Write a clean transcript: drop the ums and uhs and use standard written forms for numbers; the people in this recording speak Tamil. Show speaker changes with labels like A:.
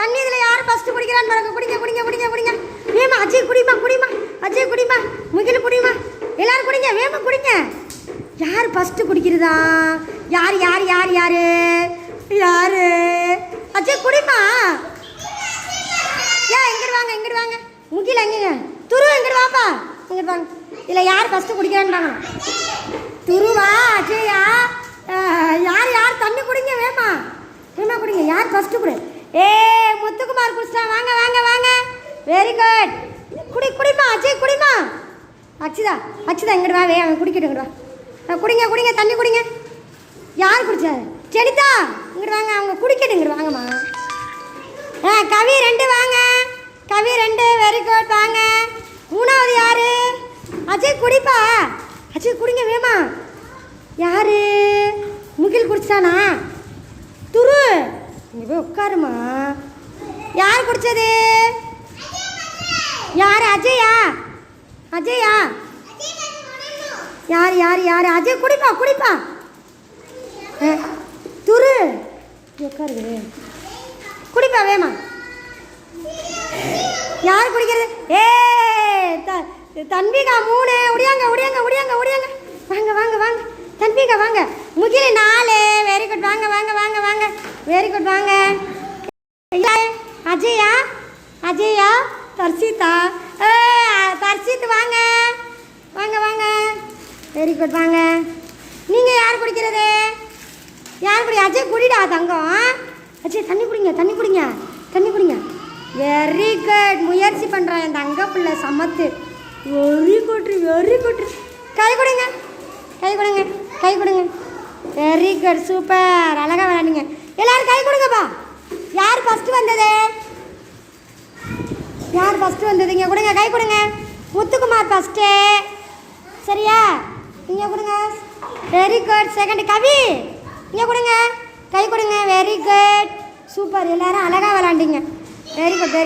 A: தண்ணி இதில் யார் ஃபஸ்ட்டு குடிக்கிறான்னு பாருங்க. குடிங்க குடிங்க குடிங்க குடிங்க. வேமா அஜய் குடிமா குடிமா. அஜய் குடிமா. முகில் குடிமா. எல்லாரும் குடிங்க வேமா குடிங்க. யார் ஃபஸ்ட்டு குடிக்கிறதா? யார் யார் யார் யார் யார்? அஜய் குடிமா. ஏன் எங்கிட்டு வாங்க எங்கிட்டு வாங்க. முகில் எங்கேங்க? துரு எங்கிட்டு வாப்பா. எங்கிட்டு வாங்க. இதில் யார் ஃபஸ்ட்டு குடிக்கிறான்னு வாங்க. துருவா அஜயா? யார் யார் தண்ணி குடிங்க வேமா. வேமா குடிங்க. யார் ஃபஸ்ட்டு குடி? முத்துக்குமார் குடிச்சிட்டா. வாங்க வாங்க வாங்க. Very good. குடி குடிமா அஜய் குடிமா. அச்சுதா அச்சுதா இங்கிட்டு வா. குடிக்கட்டும் இங்கிட்டு வா. குடிங்க குடிங்க தண்ணி குடிங்க. யார் குடிச்சாரு? செடிதா இங்கிட்டு வாங்க. அவங்க குடிக்கட்டும் இங்கிட்டு வாங்கம்மா. கவி 2 வாங்க. கவி 2 வெரி குட் வாங்க. 3வது யாரு? அஜய் குடிப்பா. அஜய் குடிங்க வேமா. யாரு? முகில் குடிச்சானா? துரு இங்கே போய் உட்காருமா. யார் குடிச்சது? யார்? அஜயா? அஜயா? யார் யார் யார்? அஜய் குடிப்பா குடிப்பா. துரு உட்காருது. குடிப்பா வேமா. யார் குடிக்கிறது? தன்பிகா 3. உடையாங்க உடையாங்க உடையாங்க உடையாங்க. வாங்க வாங்க வாங்க. தன்பிகா வாங்க. முகில் 4. வெரி குட் வாங்க வாங்க வாங்க வாங்க. வெரி குட் வாங்க. அஜயா? அஜயா? தர்ஷிதா? தர்ஷித் வாங்க வாங்க வாங்க. வெரி குட் வாங்க. நீங்கள் யார் குடிக்கிறது? யார் குடி? அஜய் குடிடா தங்கம். அஜய் தண்ணி குடிங்க தண்ணி குடிங்க தண்ணி குடிங்க. Very good. முயற்சி பண்ணுறான் என் தங்க பிள்ளை சமத்து. Very good very good. கை கொடுங்க கை கொடுங்க கை கொடுங்க. Very good super. அழகாக விளையாடுங்க. எல்லாரும் கை கொடுங்கப்பா. யார் ஃபஸ்ட்டு வந்தது? யார் ஃபஸ்ட்டு வந்தது? இங்கே கொடுங்க கை கொடுங்க. முத்துக்குமார் ஃபஸ்ட்டு. சரியா? இங்கே கொடுங்க. Very good. செகண்ட் கவி. இங்கே கொடுங்க கை கொடுங்க. Very good super. எல்லாரும் அழகாக விளாண்டிங்க. Very good very